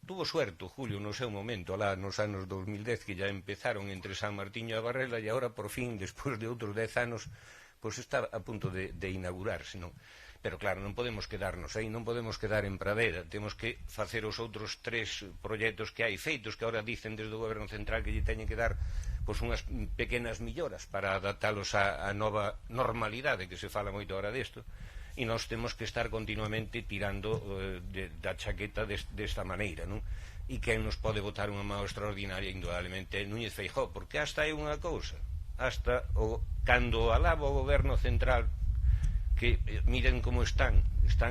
tuvo suerte Julio no seu momento, lá nos anos 2010, que ya empezaron entre San Martiño e Barrela, e agora, por fin, despois de outros 10 anos, pois está a punto de inaugurarse, non? Pero claro, non podemos quedarnos aí, non podemos quedar en pradera, temos que facer os outros 3 proxectos que hai feitos, que agora dicen desde o Goberno Central que lle teñen que dar pois unhas pequenas milloras para adaptalos á nova normalidade, que se fala moito agora desto, e nós temos que estar continuamente tirando da chaqueta desta maneira, non? E quen nos pode botar unha mão extraordinaria, indudablemente, Núñez Feijóo, porque hasta hai unha cousa, hasta cando alaba o Goberno Central, que miren como están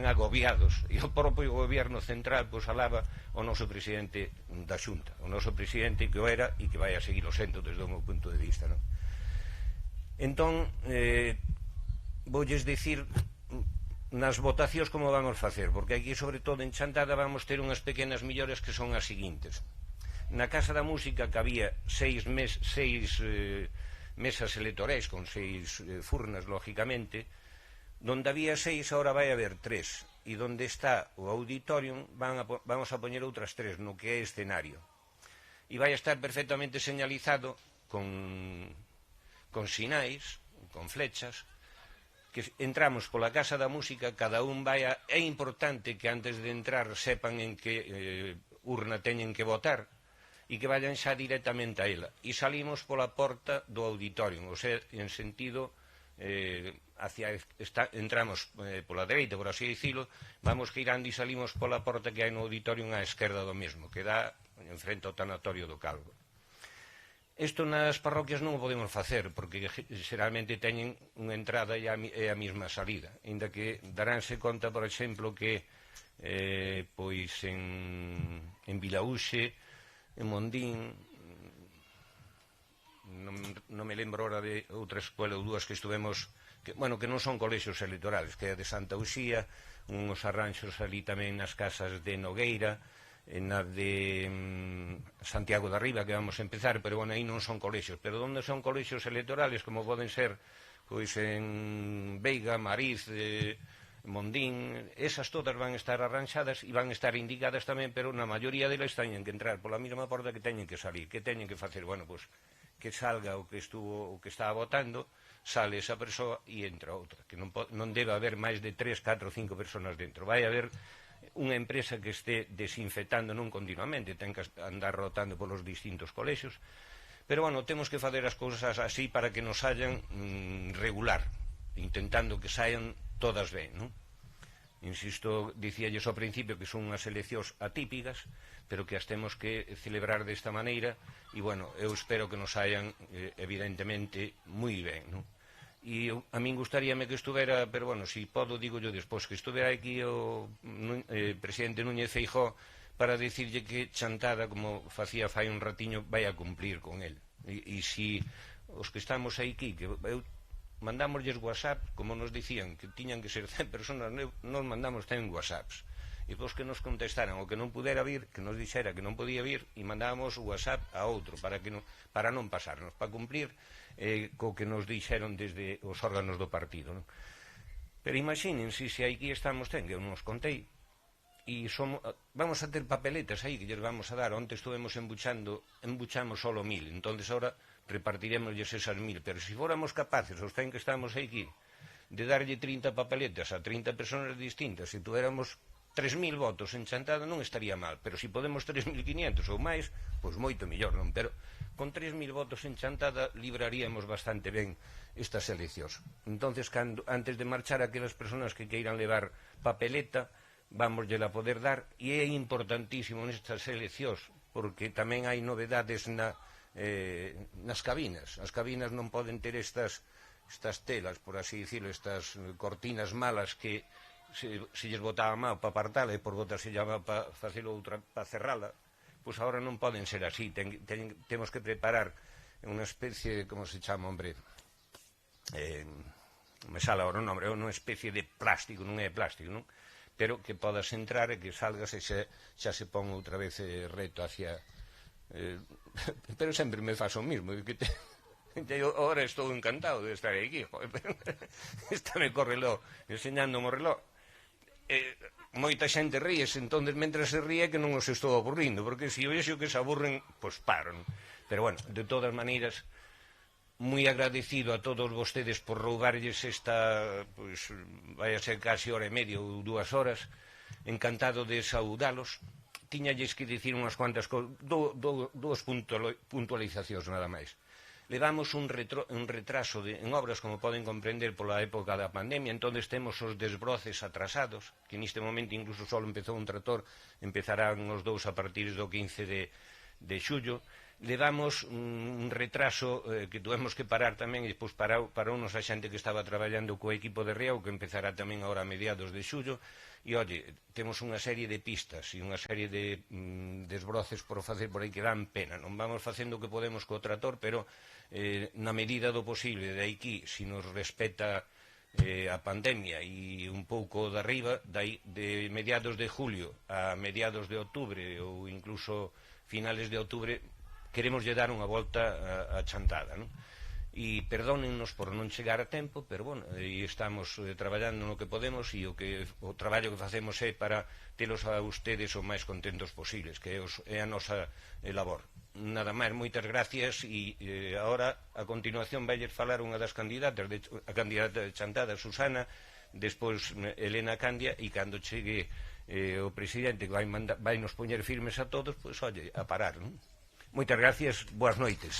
agobiados, e o propio Goberno Central pois alaba o noso presidente da Xunta, o noso presidente que o era e que vai a seguir o sendo desde o meu punto de vista, non? Entón, voulles dicir nas votacións como vamos facer, porque aquí sobre todo en Chantada vamos ter unhas pequenas millores que son as seguintes. Na Casa da Música que había 6 mesas electorais con 6 furnas, lógicamente, donde había 6 ahora vai haber 3, e donde está o auditorium vamos a poñer outras 3 no que é escenario, e vai a estar perfectamente señalizado con sinais, con flechas, que entramos pola Casa da Música, cada un vai é importante que antes de entrar sepan en que urna teñen que votar e que vayan xa directamente a ela, e salimos pola porta do auditorium, ou sea, en sentido entramos pola dereita, por así dicilo, vamos girando e salimos pola porta que hai no auditorium á esquerda do mesmo, que dá en frente ao tanatorio do Calvo. Isto nas parroquias non o podemos facer, porque xeralmente teñen unha entrada e a mesma salida, ainda que daránse conta, por exemplo, que pois en Vilaúxe, en Mondín, non me lembro ahora de outra escuela ou dúas que estuvemos, que non son colexios electorales, que é de Santa Uxía, uns arranxos ali tamén nas casas de Nogueira, na de Santiago de Arriba, que vamos a empezar, pero aí non son colexios, pero onde son colexios electorales, como poden ser pois en Veiga, Mariz, Mondín, esas todas van a estar arranxadas e van a estar indicadas tamén, pero na maioría delas teñen que entrar pola mesma porta que teñen que salir. Que teñen que facer? Pois que salga o que estaba votando, sale esa persoa e entra outra, que non debe haber máis de 3, 4, 5 personas dentro. Vai haber unha empresa que este desinfectando non continuamente, ten que andar rotando polos distintos colexios, pero temos que facer as cousas así para que nos sayan regular, intentando que saian todas ben, non? Insisto, dicíalles ao principio que son unhas eleccións atípicas, pero que as temos que celebrar desta maneira, e eu espero que nos saian evidentemente moi ben, non? E a min gustaríame que estuvera, pero si podo digo yo despois, que estuvera aquí o presidente Núñez Feijóo para dicirlle que Chantada, como facía fai un ratiño, vai a cumplir con el. E se os que estamos aquí, que eu mandámosles WhatsApp, como nos dicían que tiñan que ser 100 personas, nos mandamos 100 WhatsApps, e pois que nos contestaran o que non pudera vir, que nos dixera que non podía vir, e mandábamos WhatsApp a outro para non pasarnos, para cumplir co que nos dixeron desde os órganos do partido, non? Pero imaginen, se aquí estamos, que eu nos contei, e vamos a ter papeletas aí que lles vamos a dar. Onte estuvemos embuchamos solo 1000, entonces ahora repartiremosles esas 1000, pero se fóramos capaces, os 100 que estamos aquí, de darlle 30 papeletas a 30 personas distintas, se tuéramos 3000 votos en Chantada non estaría mal, pero se podemos 3500 ou máis, pois moito mellor, non? Pero con 3000 votos en Chantada libraríamos bastante ben estas eleccións. Entonces, antes de marchar, aquelas personas que queiran levar papeleta, vámoslle a poder dar, e é importantísimo nestas eleccións, porque tamén hai novedades nas cabinas. As cabinas non poden ter estas telas, por así dicirlo, estas cortinas malas que se lles botaba mal para apartala e por botarse llama para facelo outra, para cerrala. Pois agora non poden ser así, temos que preparar unha especie de, como se chama, hombre, me sale agora o nombre, unha especie de plástico, non é plástico, non? Pero que podas entrar e que salgas e xa se pon outra vez reto hacia... pero sempre me faço o mismo, ahora estou encantado de estar aquí, está me co reloj, enseñándome o reloj. moita xente ríese, entón, mentre se ríe que non os estou aburrindo, porque se o vexo que se aburren, pois paro, non? Pero, bueno, de todas maneiras, moi agradecido a todos vostedes por roubarlles esta, pois, vai a ser casi hora e media ou 2 horas, encantado de saudalos. Tiñalles que dicir unhas cuantas cosas, dúas puntualizacións nada máis. Levamos un retraso en obras, como poden comprender, pola época da pandemia, entón temos os desbroces atrasados, que neste momento incluso só empezou un trator, empezarán os dous a partir do 15 de xullo. Levamos un retraso que tuvemos que parar tamén, e despois parou nos a xente que estaba traballando co equipo de Riau, que empezará tamén agora a mediados de xullo, e, oye, temos unha serie de pistas e unha serie de desbroces por facer por aí que dan pena. Non vamos facendo o que podemos co trator, pero na medida do posible, de aquí, se nos respeta a pandemia e un pouco de arriba, de mediados de julio a mediados de outubro ou incluso finales de outubro, queremos lle dar unha volta a Chantada, non? E perdónennos por non chegar a tempo, pero, bueno, estamos traballando no que podemos, e o traballo que facemos é para telos a ustedes o máis contentos posibles, que é a nosa labor. Nada máis, moitas gracias, e agora, a continuación, vailles falar unha das candidatas, a candidata de Chantada, Susana, despois Elena Candia, e cando chegue o presidente que vai nos poñer firmes a todos, pois, oye, a parar, non? Moitas gracias, boas noites.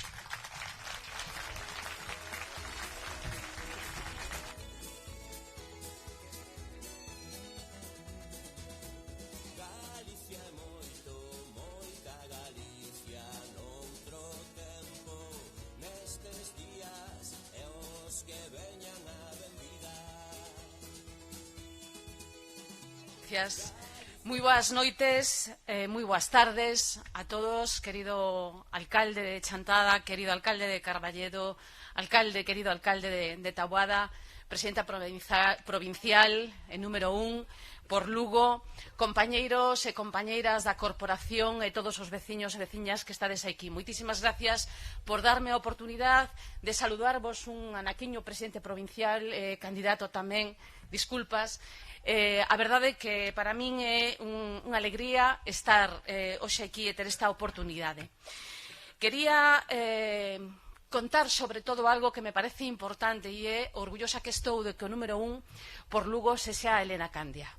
Gracias. Moi boas noites, moi boas tardes a todos, querido alcalde de Chantada, querido alcalde de Carballedo, querido alcalde de Taboada, presidenta provincial número 1 por Lugo, compañeiros e compañeiras da corporación e todos os veciños e veciñas que estades aquí. Moitísimas gracias por darme a oportunidade de saludarvos un anaquiño presidente provincial, candidato tamén, disculpas. A verdade é que para min é unha alegría estar hoxe aquí e ter esta oportunidade. Quería contar sobre todo algo que me parece importante, e é orgullosa que estou de que o número 1 por Lugo se xa Elena Candia.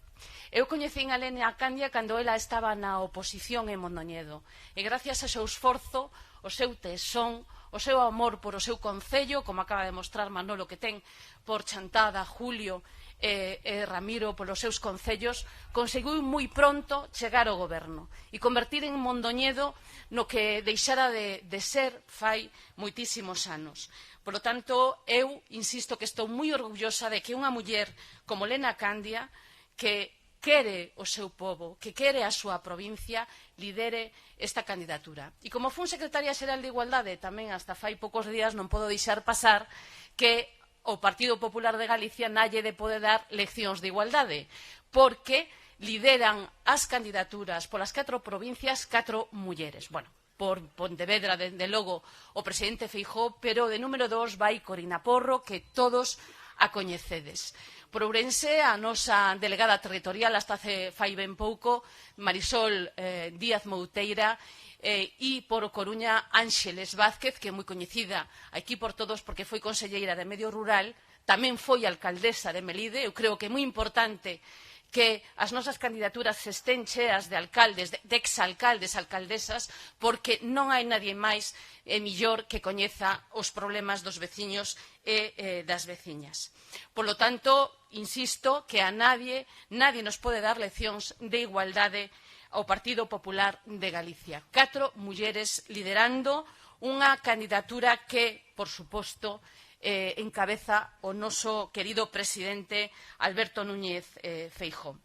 Eu coñecín a Elena Candia cando ela estaba na oposición en Mondoñedo, e gracias ao seu esforzo, o seu tesón, o seu amor por o seu concello, como acaba de mostrar Manolo que ten por Chantada, Julio e Ramiro polos seus concellos, conseguiu moi pronto chegar ao goberno e convertir en Mondoñedo no que deixara de ser fai moitísimos anos. Por lo tanto, eu insisto que estou moi orgullosa de que unha muller como Elena Candia, que quere o seu pobo, que quere a súa provincia, lidere esta candidatura. E como fun secretaria xeral de Igualdade, tamén hasta fai poucos días non podo deixar pasar que o Partido Popular de Galicia nalle de poder dar leccións de igualdade, porque lideran as candidaturas polas 4 provincias 4 mulleres. Bueno, por Pontevedra, dende logo, o presidente Feijóo, pero de número 2 vai Corina Porro, que todos a coñecedes. Por Ourense, a nosa delegada territorial, hasta fai ben pouco, Marisol Díaz Mouteira, e por Coruña, Ánxeles Vázquez, que é moi coñecida aquí por todos porque foi conselleira de Medio Rural, tamén foi alcaldesa de Melide. Eu creo que é moi importante que as nosas candidaturas estén cheas de alcaldes, de exalcaldes, alcaldesas, porque non hai nadie máis e millor que coñeza os problemas dos veciños e das veciñas. Por lo tanto, insisto que a nadie nos pode dar leccións de igualdade ao Partido Popular de Galicia. 4 mulleres liderando unha candidatura que, por suposto, encabeza o noso querido presidente Alberto Núñez Feijóo.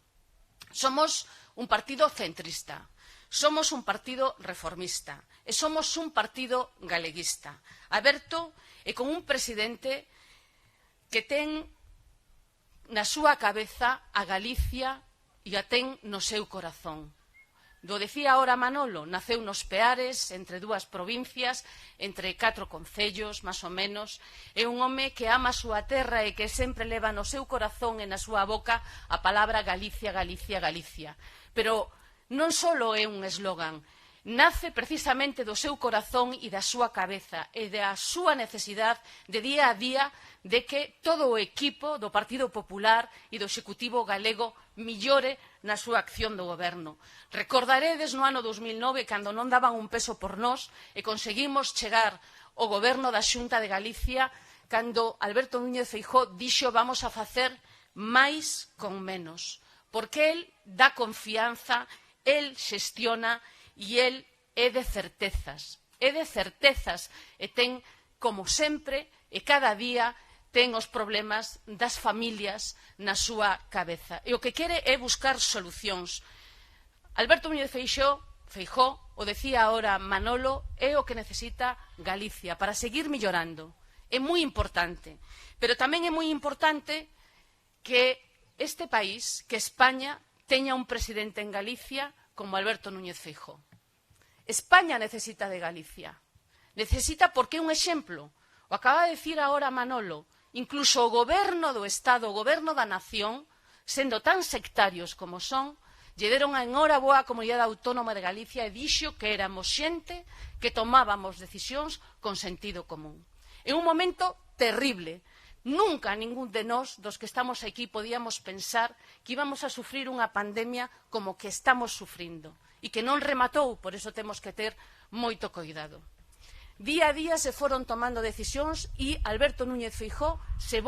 Somos un partido centrista, somos un partido reformista e somos un partido galeguista, aberto e con un presidente que ten na súa cabeza a Galicia e a ten no seu corazón. Do decía ahora Manolo, naceu nos Peares, entre dúas provincias, entre 4 concellos, máis ou menos. É un home que ama a súa terra e que sempre leva no seu corazón e na súa boca a palabra Galicia, Galicia, Galicia. Pero non só é un eslogan, nace precisamente do seu corazón e da súa cabeza e da súa necesidade de día a día de que todo o equipo do Partido Popular e do Executivo galego millore na súa acción do goberno. Recordaredes no ano 2009 cando non daban un peso por nós e conseguimos chegar ao goberno da Xunta de Galicia cando Alberto Núñez Feijóo dixo vamos a facer máis con menos, porque el dá confianza, el xestiona e el é de certezas e ten, como sempre, e cada día ten os problemas das familias na súa cabeza. E o que quere é buscar solucións. Alberto Núñez Feijóo, o decía ahora Manolo, é o que necesita Galicia para seguir mellorando. É moi importante, pero tamén é moi importante que este país, que España, teña un presidente en Galicia como Alberto Núñez Feijóo. España necesita de Galicia. Necesita porque é un exemplo. O acaba de decir agora Manolo. Incluso o goberno do Estado, o goberno da nación, sendo tan sectarios como son, lle deron en hora boa a Comunidade Autónoma de Galicia e dixo que éramos xente que tomábamos decisións con sentido común. É un momento terrible. Nunca ningún de nós, dos que estamos aquí, podíamos pensar que íbamos a sufrir unha pandemia como que estamos sufrindo e que non rematou, por iso temos que ter moito cuidado. Día a día se foron tomando decisións e Alberto Núñez Feijóo se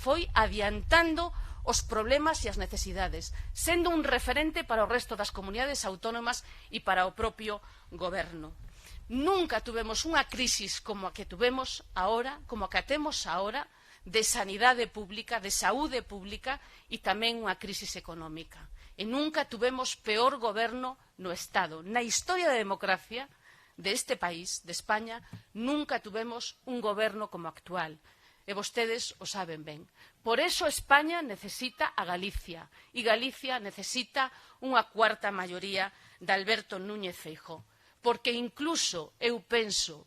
foi adiantando os problemas e as necesidades, sendo un referente para o resto das comunidades autónomas e para o propio goberno. Nunca tuvemos unha crisis como a que tuvemos agora, como a que temos agora, de sanidade pública, de saúde pública e tamén unha crisis económica. E nunca tuvemos peor goberno no Estado. Na historia da democracia deste país, de España, nunca tuvemos un goberno como actual. E vostedes o saben ben. Por eso España necesita a Galicia e Galicia necesita unha cuarta maioría de Alberto Núñez Feijóo. Porque incluso, eu penso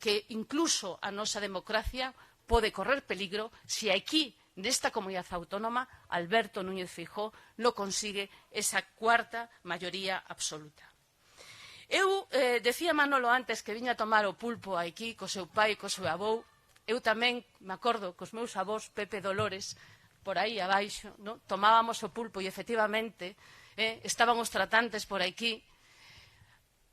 que incluso a nosa democracia pode correr peligro se aquí, nesta comunidade autónoma, Alberto Núñez Feijóo non consigue esa cuarta maioría absoluta. Eu decía Manolo antes que viña a tomar o pulpo aquí co seu pai e co seu avou. Eu tamén me acordo que os meus avós, Pepe Dolores, por aí abaixo, no? Tomábamos o pulpo e efectivamente estaban os tratantes por aquí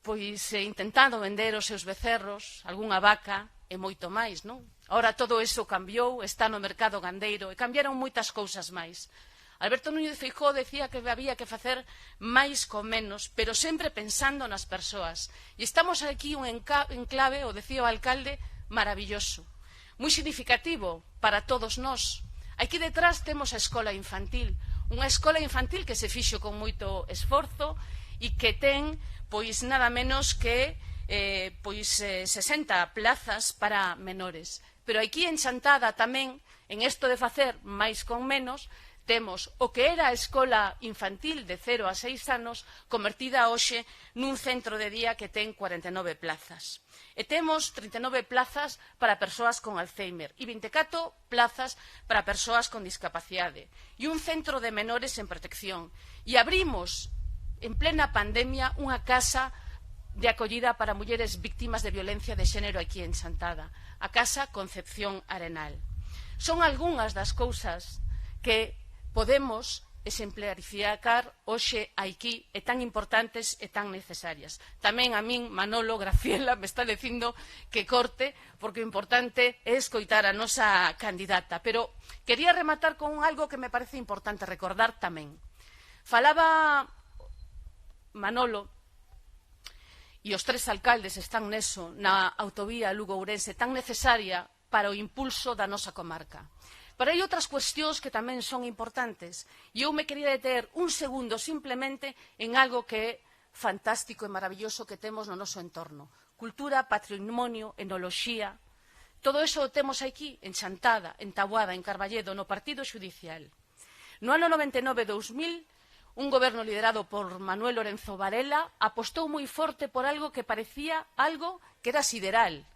pois intentando vender os seus becerros, algunha vaca e moito máis, non? Ahora todo iso cambiou, está no mercado gandeiro e cambiaron moitas cousas máis. Alberto Núñez Feijóo decía que había que facer máis con menos, pero sempre pensando nas persoas. E estamos aquí un enclave, o decía o alcalde, maravilloso, moi significativo para todos nós. Aquí detrás temos a escola infantil, unha escola infantil que se fixo con moito esforzo e que ten, pois, nada menos que 60 plazas para menores. Pero aquí en Chantada tamén, en isto de facer máis con menos, temos o que era a escola infantil de 0 a 6 anos convertida hoxe nun centro de día que ten 49 plazas. E temos 39 plazas para persoas con Alzheimer e 24 plazas para persoas con discapacidade e un centro de menores en protección. E abrimos en plena pandemia unha casa de acollida para mulleres víctimas de violencia de xénero aquí en Chantada, a Casa Concepción Arenal. Son algunhas das cousas que podemos exemplificar hoxe aquí e tan importantes e tan necesarias. Tamén a min, Manolo, Graciela, me está dicindo que corte, porque o importante é escoitar a nosa candidata. Pero quería rematar con algo que me parece importante recordar tamén. Falaba Manolo, e os 3 alcaldes están neso, na autovía Lugo-Ourense, tan necesaria para o impulso da nosa comarca. Pero hai outras cuestións que tamén son importantes. E eu me quería deter un segundo simplemente en algo que é fantástico e maravilloso que temos no noso entorno. Cultura, patrimonio, enoloxía. Todo iso o temos aquí, en Chantada, en Taboada, en Carballedo, no Partido Xudicial. No ano 99-2000, un goberno liderado por Manuel Lorenzo Varela, apostou moi forte por algo que parecía algo que era sideral,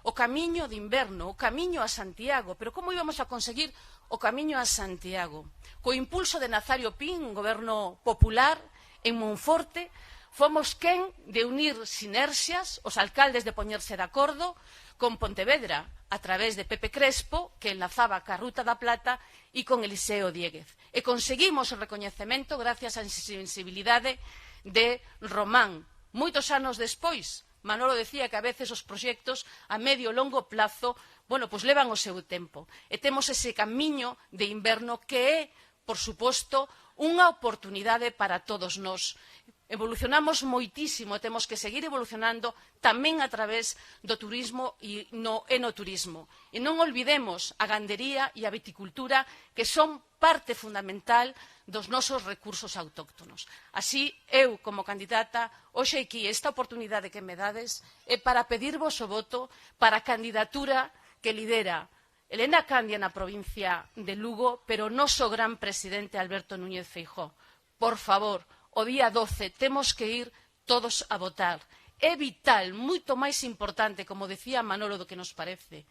o camiño de inverno, o camiño a Santiago. Pero como íbamos a conseguir o camiño a Santiago? Co impulso de Nazario Pin, un goberno popular en Monforte, fomos quen de unir sinerxias, os alcaldes de poñerse de acordo con Pontevedra, a través de Pepe Crespo, que enlazaba ca Ruta da Plata, e con Eliseo Dieguez. E conseguimos o recoñecemento gracias á sensibilidade de Román. Moitos anos despois, Manolo decía que a veces os proxectos a medio e longo plazo, pois levan o seu tempo. E temos ese camiño de inverno que é, por suposto, unha oportunidade para todos nós. Evolucionamos moitísimo, temos que seguir evolucionando tamén a través do turismo e no enoturismo. E non olvidemos a gandería e a viticultura, que son parte fundamental dos nosos recursos autóctonos. Así, eu, como candidata, hoxe aquí, esta oportunidade que me dades é para pedirvos o voto para a candidatura que lidera Elena Candia na provincia de Lugo, pero o noso gran presidente Alberto Núñez Feijóo. Por favor, o día 12 temos que ir todos a votar. É vital, moito máis importante, como decía Manolo, do que nos parece,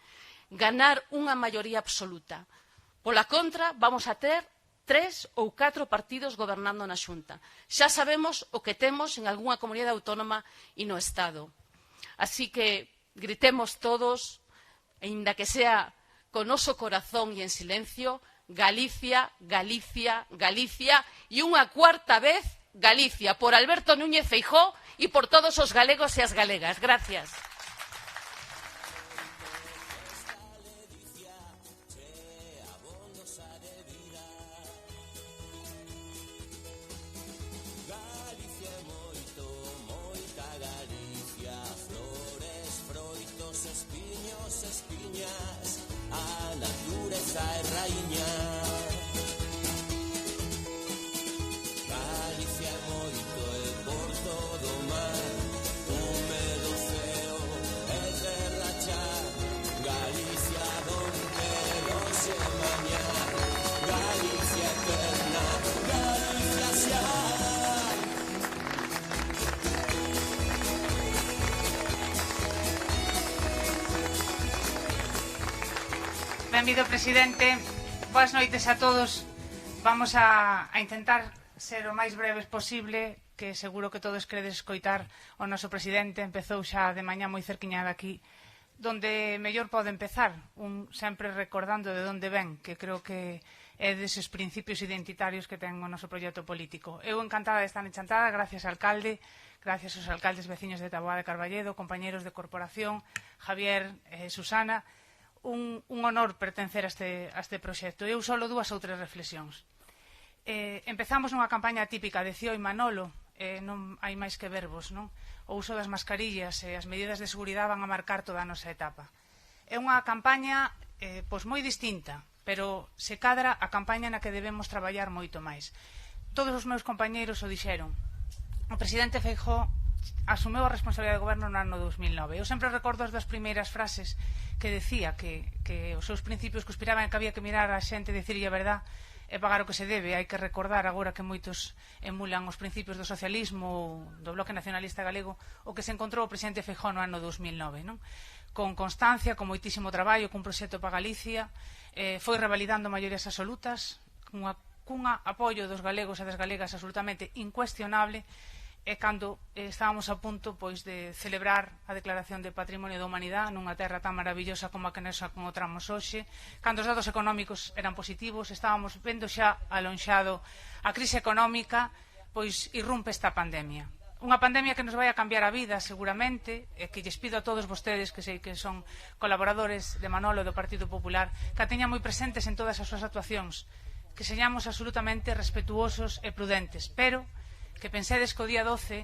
ganar unha maioría absoluta. Pola contra, vamos a ter 3 ou 4 partidos gobernando na Xunta. Xa sabemos o que temos en algunha comunidade autónoma e no Estado. Así que gritemos todos, aínda que sea con noso corazón e en silencio, Galicia, Galicia, Galicia, e unha cuarta vez Galicia, por Alberto Núñez Feijóo e por todos os galegos e as galegas. Gracias. Benvido, presidente. Boas noites a todos. Vamos a intentar ser o máis breves posible, que seguro que todos queredes escoitar o noso presidente. Empezou xa de mañá moi cerquiña de aquí, donde mellor pode empezar, sempre recordando de onde ven, que creo que é deses principios identitarios que ten o noso proxecto político. Eu encantada de estar en Chantada, gracias ao alcalde, gracias aos alcaldes veciños de Taboada de Carballedo, compañeros de corporación, Javier, Susana. Un honor pertencer a este proxecto. Eu solo 2 ou 3 reflexións. Empezamos nunha campaña típica de Cío e Manolo, non hai máis que verbos, non? O uso das mascarillas e as medidas de seguridade van a marcar toda a nosa etapa. É unha campaña moi distinta, pero se cadra a campaña na que debemos traballar moito máis. Todos os meus compañeiros o dixeron. O presidente Feijóo asumeu a responsabilidade de goberno no ano 2009. Eu sempre recordo as 2 primeiras frases que decía que os seus principios conspiraban que había que mirar a xente e dicirlle a verdad e pagar o que se debe. Hai que recordar agora que moitos emulan os principios do socialismo ou do Bloque Nacionalista Galego o que se encontrou o presidente Feijóo no ano 2009, non? Con constancia, con moitísimo traballo, cun proxecto para Galicia, foi revalidando maiorías absolutas, cun apoio dos galegos e das galegas absolutamente incuestionable. E cando estábamos a punto de celebrar a Declaración de Patrimonio da Humanidade nunha terra tan maravillosa como a que nos encontramos hoxe, cando os datos económicos eran positivos, estábamos vendo xa alonxado a crise económica, irrumpe esta pandemia. Unha pandemia que nos vai a cambiar a vida seguramente, e que lles pido a todos vostedes, que sei que son colaboradores de Manolo e do Partido Popular, que a teñan moi presentes en todas as súas actuacións, que señamos absolutamente respetuosos e prudentes, pero que pensedes que o día 12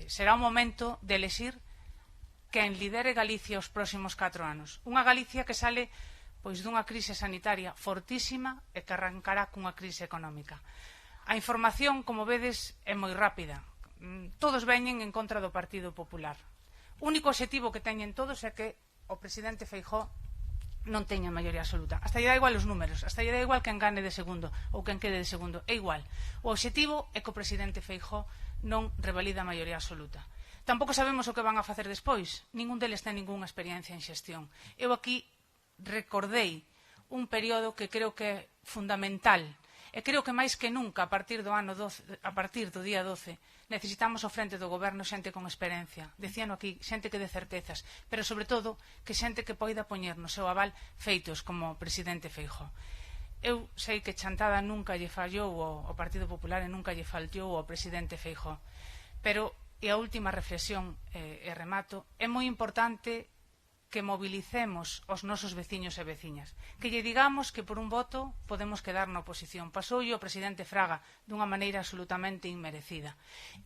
será o momento de elexir quen lidere Galicia os próximos 4 anos. Unha Galicia que sale dunha crise sanitaria fortísima e que arrancará cunha crise económica. A información, como vedes, é moi rápida. Todos veñen en contra do Partido Popular. O único obxectivo que teñen todos é que o presidente Feijóo non teña maioría absoluta. Hasta lle dá igual os números, hasta lle dá igual quen gane de segundo ou quen quede de segundo, é igual. O obxectivo é que o presidente Feijóo non revalida a maioría absoluta. Tampouco sabemos o que van a facer despois, ningún deles ten ningunha experiencia en xestión. Eu aquí recordei un período que creo que é fundamental, e creo que máis que nunca a partir do día 12 necesitamos ao frente do goberno xente con experiencia, decíano aquí, xente que dé certezas, pero sobre todo que xente que poida poñer no seu aval feitos como o presidente Feijóo. Eu sei que Chantada nunca lle fallou ao Partido Popular e nunca lle faltou ao presidente Feijóo, pero, e a última reflexión e remato, é moi importante que mobilicemos os nosos veciños e veciñas, que lle digamos que por un voto podemos quedar na oposición. Pasoulle o presidente Fraga dunha maneira absolutamente inmerecida.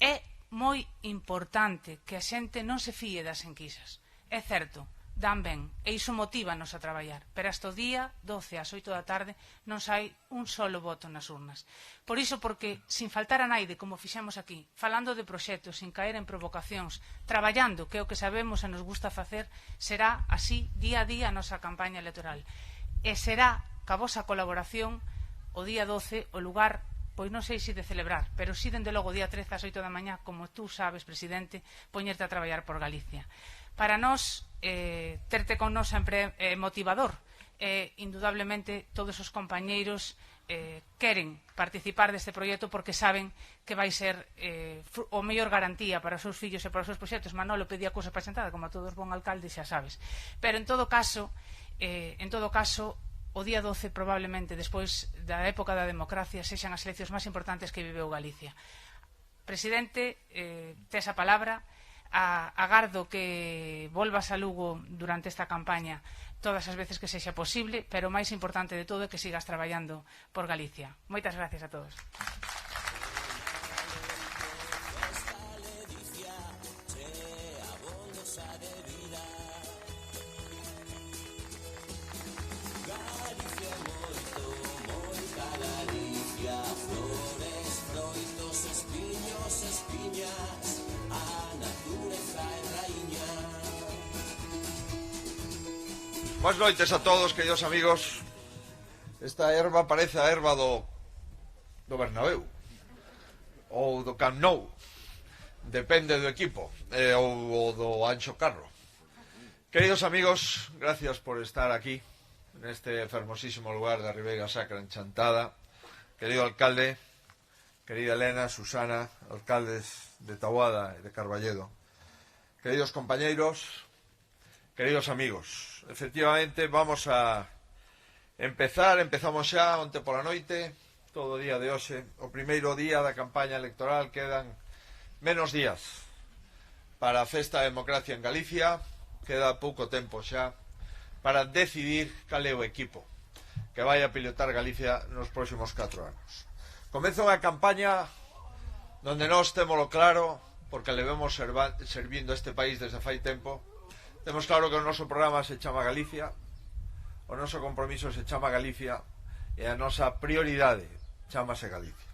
É moi importante que a xente non se fíe das enquisas. É certo, dan ben, e iso motívanos a traballar, pero hasta o día 12 ás 8 da tarde non sai un solo voto nas urnas. Por iso, porque, sin faltar a naide, como fixemos aquí, falando de proxectos, sin caer en provocacións, traballando, que é o que sabemos e nos gusta facer, será así día a día a nosa campaña electoral. E será, ca vosa colaboración, o día 12, o lugar, pois non sei se de celebrar, pero si dende logo o día 13 ás 8 da mañá, como tú sabes, presidente, poñerte a traballar por Galicia. Para nós, terte con nós sempre é motivador. Indudablemente, todos os compañeiros queren participar deste proxecto porque saben que vai ser o mellor garantía para os seus fillos e para os seus proxectos. Manolo pedía cousa para Chantada, como a todos bon alcalde, xa sabes. Pero, en todo caso, o día 12, probablemente, despois da época da democracia, sexan as eleccións máis importantes que viveu Galicia. Presidente, tes a palabra. Agardo que volvas a Lugo durante esta campaña todas as veces que sexa posible, pero o máis importante de todo é que sigas traballando por Galicia. Moitas gracias a todos. Boas noites a todos, queridos amigos. Esta erva parece a erva do Bernabéu ou do Camp Nou, depende do equipo, ou do Ancho Carro. Queridos amigos, gracias por estar aquí neste fermosísimo lugar da Ribeira Sacra en Chantada. Querido alcalde, querida Elena, Susana, alcaldes de Taboada e de Carballedo, queridos compañeiros, queridos amigos, efectivamente vamos a empezamos xa onte pola noite, todo o día de hoxe, o primeiro día da campaña electoral. Quedan menos días para a festa da democracia en Galicia, queda pouco tempo xa para decidir cal é o equipo que vai a pilotar Galicia nos próximos 4 anos. Comeza unha campaña donde nós témolo claro, porque levemos servindo este país desde fai tempo. Temos claro que o noso programa se chama Galicia, o noso compromiso se chama Galicia e a nosa prioridade chamase Galicia.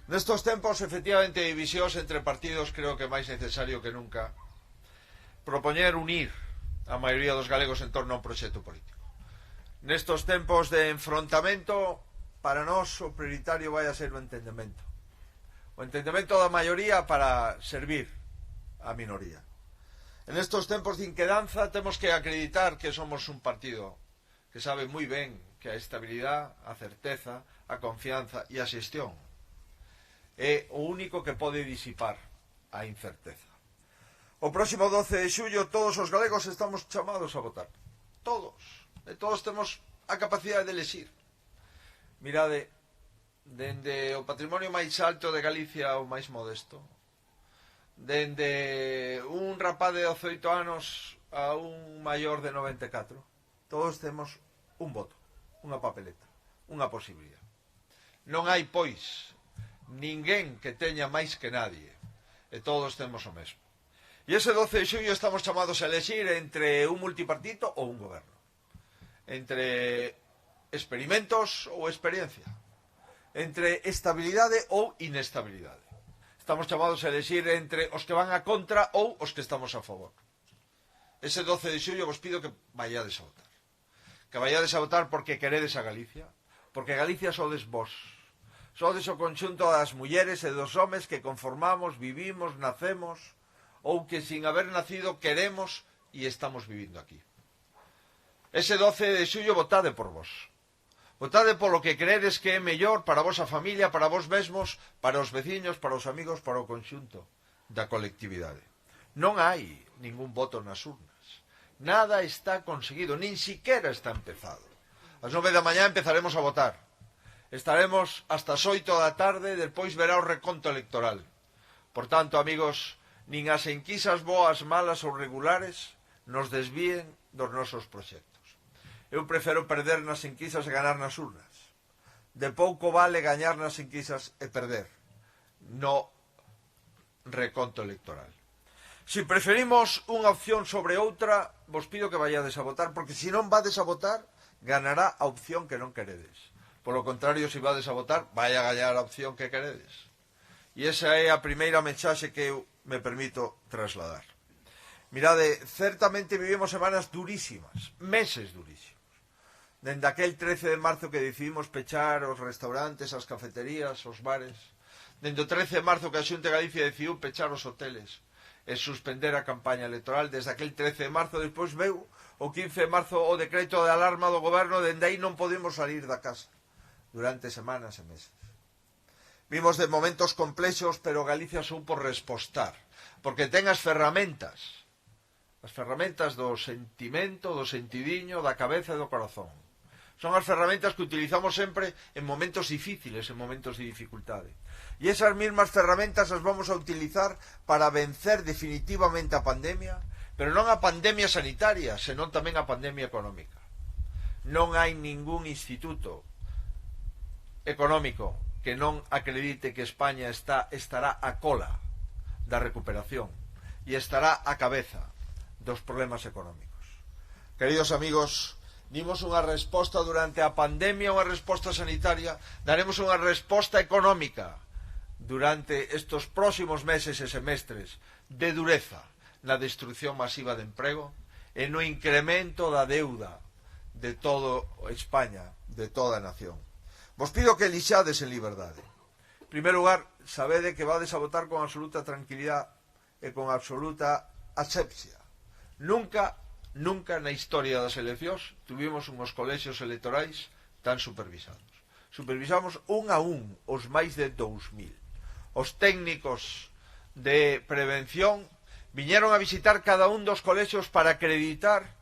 Nestos tempos, efectivamente, de divisións entre partidos, creo que é máis necesario que nunca propoñer unir a maioría dos galegos en torno a un proxecto político. Nestos tempos de enfrontamento, para nós o prioritario vai a ser o entendemento. O entendemento da maioría para servir a minoría. En estos tempos de inquedanza temos que acreditar que somos un partido que sabe moi ben que a estabilidade, a certeza, a confianza e a xestión é o único que pode disipar a incerteza. O próximo 12 de xullo todos os galegos estamos chamados a votar. Todos. E todos temos a capacidade de elexir. Mirade, dende o patrimonio máis alto de Galicia ao máis modesto, dende un rapaz de 18 anos a un maior de 94, todos temos un voto, unha papeleta, unha posibilidade. Non hai, pois, ninguén que teña máis que nadie, e todos temos o mesmo. E ese 12 de xullo estamos chamados a elegir entre un multipartito ou un goberno, entre experimentos ou experiencia, entre estabilidade ou inestabilidade. Estamos chamados a elegir entre os que van a contra ou os que estamos a favor. Ese 12 de xullo vos pido que vayades a votar. que vayades a votar porque queredes a Galicia, porque Galicia sodes vos. Sodes o conxunto das mulleres e dos homes que conformamos, vivimos, nacemos, ou que sin haber nacido queremos e estamos vivindo aquí. Ese 12 de xullo votade por vos. Votade polo que credes que é mellor para a vosa familia, para vos mesmos, para os veciños, para os amigos, para o conxunto da colectividade. Non hai ningún voto nas urnas. Nada está conseguido, nin siquiera está empezado. Ás 9 da mañá empezaremos a votar. Estaremos hasta as 8 da tarde, despois verá o reconto electoral. Por tanto, amigos, nin as enquisas boas, malas ou regulares nos desvíen dos nosos proxectos. Eu prefiro perder nas enquisas e ganar nas urnas. De pouco vale gañar nas enquisas e perder no reconto electoral. Se preferimos unha opción sobre outra, vos pido que vayades a votar, porque se non vades a votar, ganará a opción que non queredes. Por lo contrario, se vades a votar, vai a gañar a opción que queredes. E esa é a primeira mensaxe que eu me permito trasladar. Mirade, certamente vivimos semanas durísimas, meses durísimos. Dende aquel 13 de marzo que decidimos pechar os restaurantes, as cafeterías, os bares. Dende o 13 de marzo que a Xunta de Galicia decidiu pechar os hoteles e suspender a campaña electoral. Desde aquel 13 de marzo, despois veu o 15 de marzo o decreto de alarma do goberno, dende aí non podemos salir da casa durante semanas e meses. Vimos de momentos complexos, pero Galicia soupo respostar, porque ten as ferramentas do sentimento, do sentidiño, da cabeza e do corazón. Son as ferramentas que utilizamos sempre en momentos difíciles, en momentos de dificultade. E esas mesmas ferramentas as vamos a utilizar para vencer definitivamente a pandemia, pero non a pandemia sanitaria, senón tamén a pandemia económica. Non hai ningún instituto económico que non acredite que España estará a cola da recuperación e estará a cabeza dos problemas económicos. Queridos amigos, dimos unha resposta durante a pandemia, unha resposta sanitaria, daremos unha resposta económica durante estos próximos meses e semestres de dureza na destrucción masiva de emprego e no incremento da deuda de todo España, de toda a nación. Vos pido que elixades en liberdade. En primeiro lugar, sabede que vades a votar con absoluta tranquilidade e con absoluta asepsia. Nunca na historia das eleccións tuvimos unhos colexios electorais tan supervisados. Supervisamos un a un os máis de 2000. Os técnicos de prevención viñeron a visitar cada un dos colexios para acreditar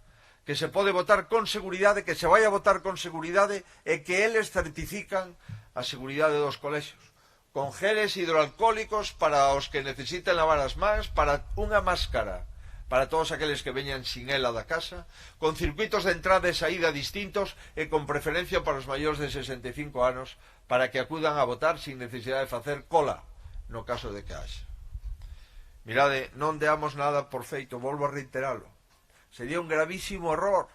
que se pode votar con seguridade, que se vai a votar con seguridade e que eles certifican a seguridade dos colexios. Con geles hidroalcohólicos para os que necesiten lavar as mans, para unha máscara para todos aqueles que veñan sin ela da casa, con circuitos de entrada e saída distintos e con preferencia para os maiores de 65 anos para que acudan a votar sin necesidade de facer cola no caso de que haxa. Mirade, non deamos nada por feito, volvo a reiteralo. Sería un gravísimo error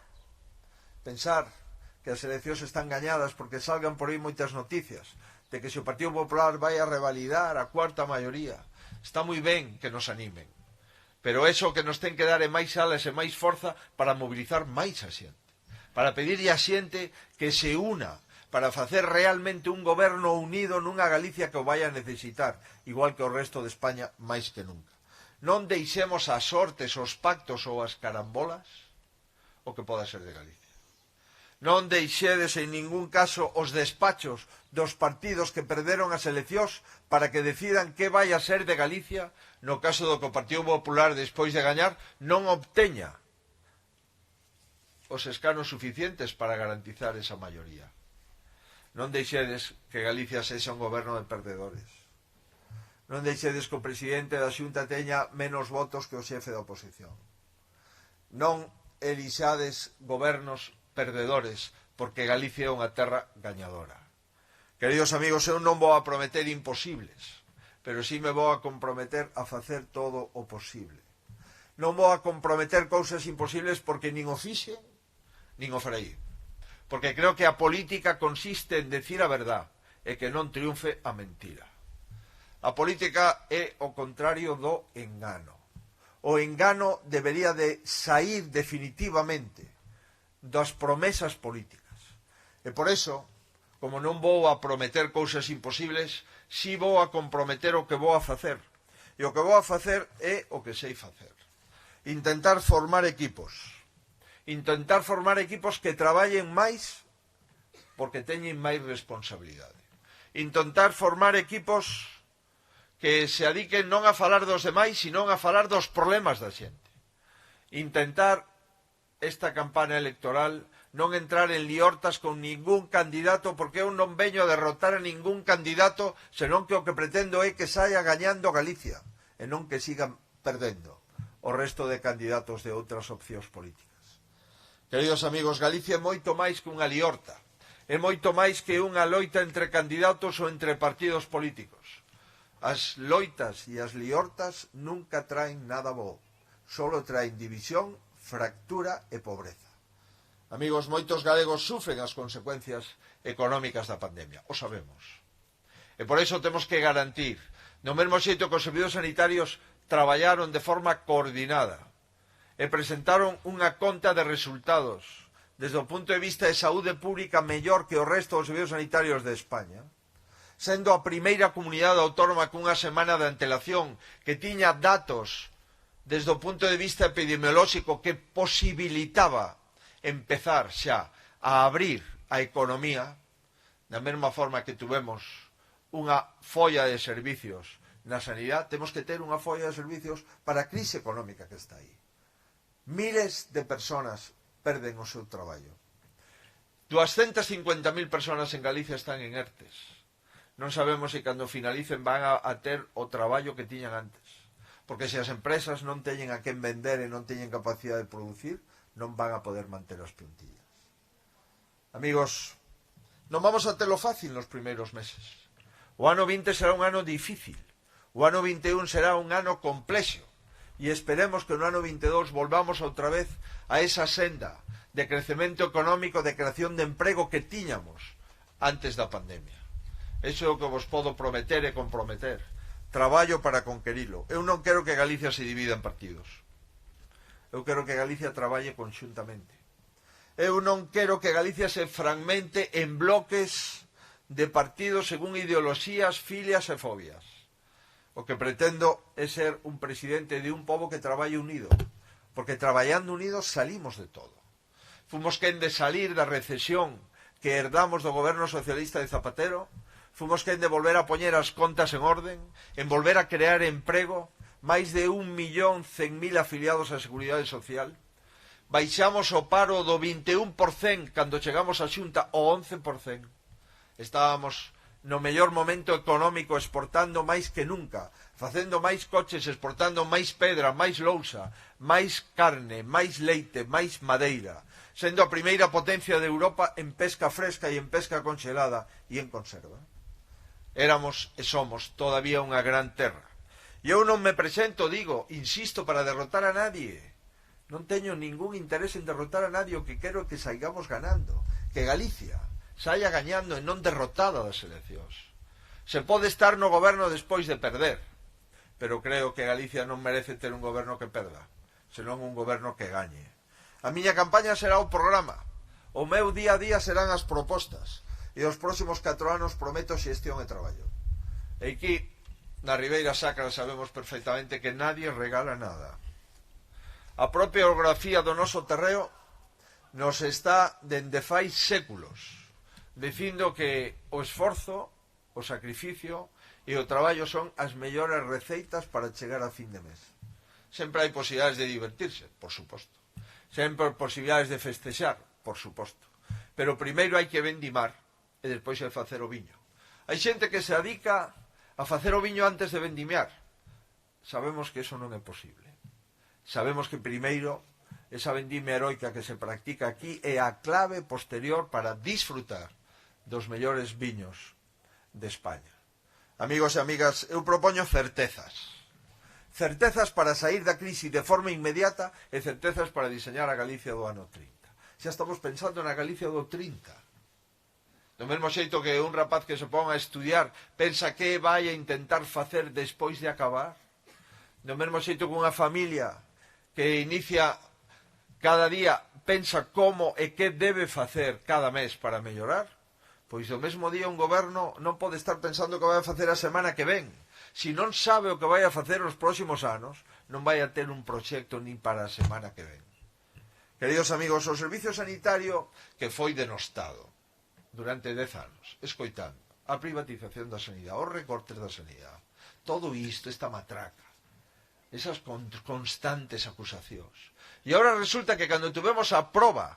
pensar que as eleccións están gañadas porque salgan por aí moitas noticias de que se o Partido Popular vai a revalidar a cuarta maioría. Está moi ben que nos animen, pero eso que nos ten que dar é máis alas e máis forza para mobilizar máis a xente, para pedirlle a xente que se una para facer realmente un goberno unido nunha Galicia que o vai a necesitar, igual que o resto de España, máis que nunca. Non deixemos as sortes, os pactos ou as carambolas o que poda ser de Galicia. Non deixedes en ningún caso os despachos dos partidos que perderon as eleccións para que decidan que vai a ser de Galicia no caso do que o Partido Popular, despois de gañar, non obteña os escanos suficientes para garantizar esa maioría. Non deixedes que Galicia sexa un goberno de perdedores. Non deixedes que o presidente da Xunta teña menos votos que o xefe da oposición. Non elixades gobernos perdedores, porque Galicia é unha terra gañadora. Queridos amigos, eu non vou a prometer imposibles, pero sí me vou a comprometer a facer todo o posible. Non vou a comprometer cousas imposibles porque nin o fixen, nin o farei. Porque creo que a política consiste en decir a verdad e que non triunfe a mentira. A política é o contrario do engano. O engano debería de sair definitivamente das promesas políticas. E por eso, como non vou a prometer cousas imposibles, si vou a comprometer o que vou a facer. E o que vou a facer é o que sei facer. Intentar formar equipos. Intentar formar equipos que traballen máis porque teñen máis responsabilidade. Intentar formar equipos que se adiquen non a falar dos demais, sino a falar dos problemas da xente. Intentar esta campaña electoral non entrar en liortas con ningún candidato, porque eu non veño a derrotar a ningún candidato, senón que o que pretendo é que saia gañando Galicia, e non que sigan perdendo o resto de candidatos de outras opcións políticas. Queridos amigos, Galicia é moito máis que unha liorta, é moito máis que unha loita entre candidatos ou entre partidos políticos. As loitas e as liortas nunca traen nada bo, solo traen división, fractura e pobreza. Amigos, moitos galegos sufren as consecuencias económicas da pandemia, o sabemos. E por iso temos que garantir, no mesmo xeito que os servidores sanitarios traballaron de forma coordinada e presentaron unha conta de resultados desde o punto de vista de saúde pública mellor que o resto dos servizos sanitarios de España, sendo a primeira comunidade autónoma cunha semana de antelación que tiña datos desde o punto de vista epidemiolóxico que posibilitaba empezar xa a abrir a economía, da mesma forma que tuvemos unha folla de servicios na sanidade, temos que ter unha folla de servicios para a crise económica que está aí. Miles de personas perden o seu traballo. 250.000 personas en Galicia están en ERTES. Non sabemos se cando finalicen van a ter o traballo que tiñan antes. Porque se as empresas non teñen a quen vender e non teñen capacidade de producir, non van a poder manter as plantillas. Amigos, non vamos a telo fácil nos primeiros meses. O ano 20 será un ano difícil. O ano 21 será un ano complexo. E esperemos que no ano 22 volvamos outra vez a esa senda de crecemento económico, de creación de emprego que tiñamos antes da pandemia. Eso é o que vos podo prometer e comprometer. Traballo para conquerilo. Eu non quero que Galicia se divida en partidos. Eu quero que Galicia traballe conxuntamente. Eu non quero que Galicia se fragmente en bloques de partidos según ideoloxías, filias e fobias. O que pretendo é ser un presidente de un pobo que traballe unido, porque traballando unidos salimos de todo. Fomos quen de salir da recesión que herdamos do goberno socialista de Zapatero, fomos quen de volver a poñer as contas en orden, en volver a crear emprego, máis de 1.100.000 afiliados á Seguridade Social, baixamos o paro do 21% cando chegamos á Xunta ao 11%. Estábamos no mellor momento económico exportando máis que nunca, facendo máis coches, exportando máis pedra, máis lousa, máis carne, máis leite, máis madeira, sendo a primeira potencia de Europa en pesca fresca e en pesca congelada e en conserva. Éramos e somos todavía unha gran terra. E eu non me presento, digo, insisto, para derrotar a nadie. Non teño ningún interés en derrotar a nadie, o que quero que saigamos ganando, que Galicia saia gañando e non derrotada das eleccións. Se pode estar no goberno despois de perder, pero creo que Galicia non merece ter un goberno que perda, senón un goberno que gañe. A miña campaña será o programa, o meu día a día serán as propostas, e os próximos 4 anos prometo xestión e traballo. E aquí, na Ribeira Sacra, sabemos perfectamente que nadie regala nada. A propia orografía do noso terreo nos está dende fai séculos dicindo que o esforzo, o sacrificio e o traballo son as mellores receitas para chegar a fin de mes. Sempre hai posibilidades de divertirse, por suposto. Sempre hai posibilidades de festexar, por suposto. Pero primeiro hai que vendimar e despois hai facer o viño. Hai xente que se adica a facer o viño antes de vendimiar. Sabemos que eso non é posible. Sabemos que primeiro esa vendimia heroica que se practica aquí é a clave posterior para disfrutar dos mellores viños de España. Amigos e amigas, eu propoño certezas. Certezas para sair da crise de forma inmediata e certezas para diseñar a Galicia do ano 30. Xa estamos pensando na Galicia do 30. Do mesmo xeito que un rapaz que se pon a estudiar pensa que vai a intentar facer despois de acabar. Do mesmo xeito que unha familia que inicia cada día pensa como e que debe facer cada mes para mellorar, pois o mesmo día un goberno non pode estar pensando que vai a facer a semana que ven. Se non sabe o que vai a facer os próximos anos, non vai a ter un proxecto nin para a semana que ven. Queridos amigos, o servicio sanitario que foi denostado durante 10 anos, escoitando a privatización da sanidade, os recortes da sanidade, todo isto, esta matraca, esas constantes acusacións. E agora resulta que cando tuvemos a proba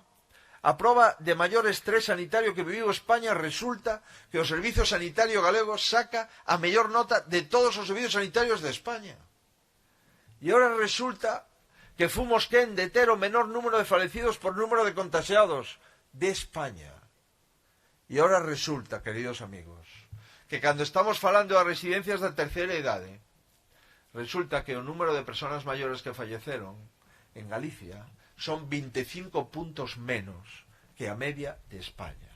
de maior estrés sanitario que viviu España, resulta que o Servicio Sanitario Galego saca a mellor nota de todos os servicios sanitarios de España. E agora resulta que fomos quen de ter o menor número de falecidos por número de contagiados de España. E agora resulta, queridos amigos, que cando estamos falando das residencias da terceira idade, resulta que o número de persoas maiores que falleceron en Galicia son 25 puntos menos que a media de España.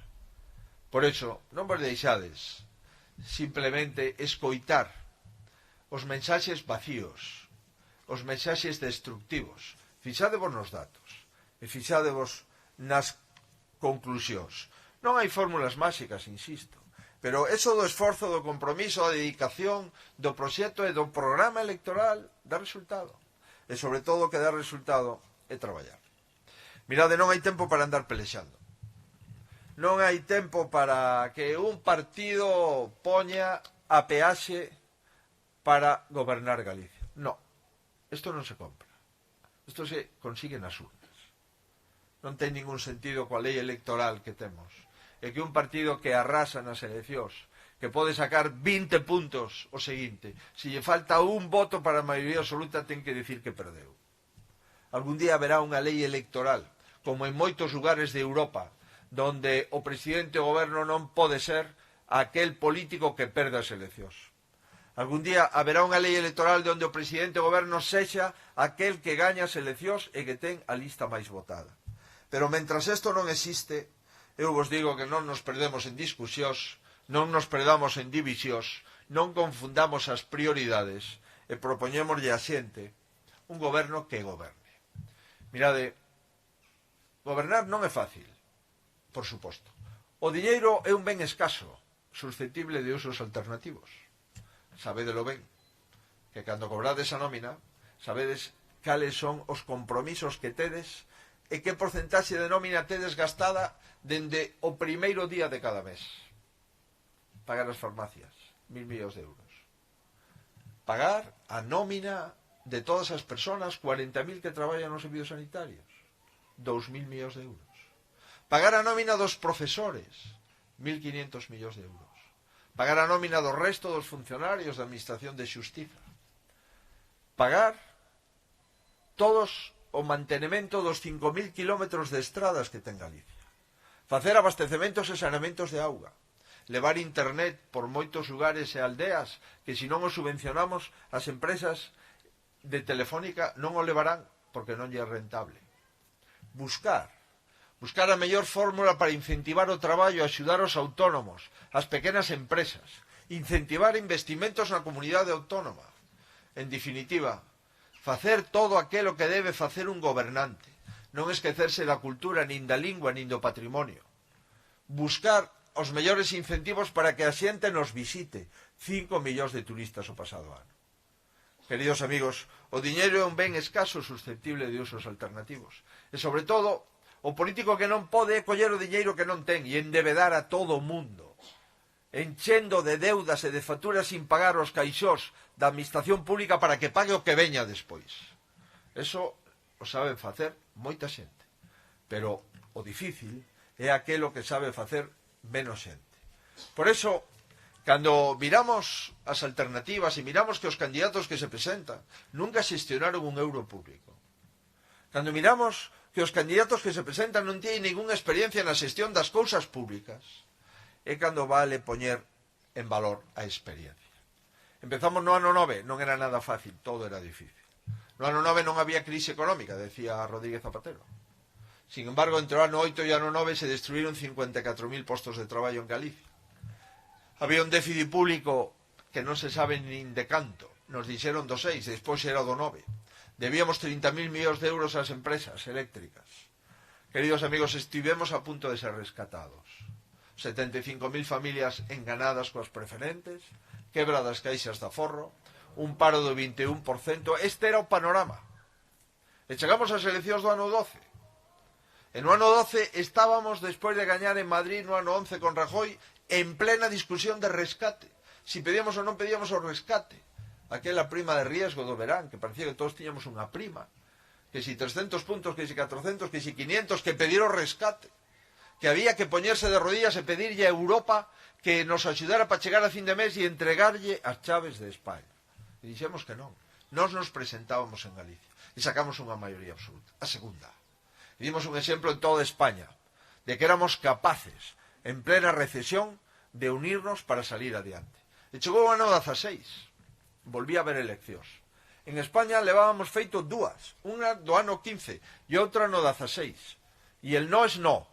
Por eso, non vos deixades simplemente escoitar os mensaxes vacíos, os mensaxes destructivos. Fixadevos nos datos e fixadevos nas conclusións. Non hai fórmulas máxicas, insisto, pero eso do esforzo, do compromiso, da dedicación, do proxecto e do programa electoral dá resultado. E sobre todo o que dá resultado é traballar. Mirade, non hai tempo para andar pelexando. Non hai tempo para que un partido poña a peaxe para gobernar Galicia. Non, isto non se compra. Isto se consigue nas urnas. Non ten ningún sentido coa lei electoral que temos. É que un partido que arrasa nas eleccións, que pode sacar 20 puntos o seguinte, se lle falta un voto para a maioría absoluta, ten que dicir que perdeu. Algún día haberá unha lei electoral, como en moitos lugares de Europa, donde o presidente do goberno non pode ser aquel político que perde as eleccións. Algún día haberá unha lei electoral onde o presidente do goberno sexa aquel que gaña as eleccións e que ten a lista máis votada. Pero mentras isto non existe, eu vos digo que non nos perdemos en discusións, non nos perdamos en divisións, non confundamos as prioridades e propoñémoslle a xente un goberno que goberne. Mirade, gobernar non é fácil, por suposto. O diñeiro é un ben escaso, susceptible de usos alternativos. Sabédelo ben, que cando cobrades a nómina, sabedes cales son os compromisos que tedes e que porcentaxe de nómina tedes gastada dende o primeiro día de cada mes. Pagar as farmacias, 1.000 millóns de euros. Pagar a nómina de todas as persoas, 40.000 que traballan nos servicios sanitarios, 2.000 millóns de euros. Pagar a nómina dos profesores, 1.500 millóns de euros. Pagar a nómina do resto dos funcionarios da Administración de Xustiza. Pagar todos o mantenimento dos 5.000 kilómetros de estradas que ten Galicia. Facer abastecementos e saneamentos de auga. Levar internet por moitos lugares e aldeas que se non o subvencionamos as empresas de Telefónica non o levarán porque non lle é rentable. Buscar a mellor fórmula para incentivar o traballo e axudar os autónomos, as pequenas empresas, incentivar investimentos na comunidade autónoma. En definitiva, facer todo aquilo que debe facer un gobernante, non esquecerse da cultura, nin da lingua, nin do patrimonio. Buscar os mellores incentivos para que a xente nos visite, 5 millóns de turistas o pasado ano. Queridos amigos, o diñeiro é un ben escaso susceptible de usos alternativos. E sobre todo, o político que non pode coller o diñeiro que non ten e endebedar a todo o mundo, enchendo de deudas e de facturas sin pagar os caixós da administración pública para que pague o que veña despois. Eso o saben facer moita xente, pero o difícil é aquelo que sabe facer menos xente. Por eso, cando miramos as alternativas e miramos que os candidatos que se presentan nunca xestionaron un euro público, cando miramos que os candidatos que se presentan non teñen ninguna experiencia na xestión das cousas públicas, é cando vale poñer en valor a experiencia. Empezamos no ano 9, non era nada fácil, todo era difícil. No ano 9 non había crise económica, decía Rodríguez Zapatero. Sin embargo, entre o ano 8 e o ano 9 se destruíron 54.000 postos de traballo en Galicia. Había un déficit público que non se sabe nin de canto. Nos dixeron do 6, despois era do 9. Debíamos 30.000 millóns de euros ás empresas eléctricas. Queridos amigos, estivemos a punto de ser rescatados. 75.000 familias enganadas coas preferentes, quebra das caixas de aforro, un paro do 21%. Este era o panorama. E chegamos ás eleccións do ano 12. E no ano 12 estábamos, despois de gañar en Madrid no ano 11 con Rajoy, en plena discusión de rescate. Si pedíamos ou non pedíamos o rescate. Aquela prima de riesgo do verán, que parecía que todos tiñamos unha prima. Que si 300 puntos, que si 400, que si 500, que pedir o rescate. Que había que poñerse de rodillas e pedirlle a Europa que nos axudara para chegar a fin de mes e entregarlle as chaves de España. E dixemos que non. Nos presentábamos en Galicia e sacamos unha maioría absoluta. A segunda. E dimos un exemplo en toda España de que éramos capaces, en plena recesión, de unirnos para salir adiante. E chegou o ano 16. Volví a haber eleccións. En España levábamos feito dúas, unha do ano 15 e outra no 16. E el no es no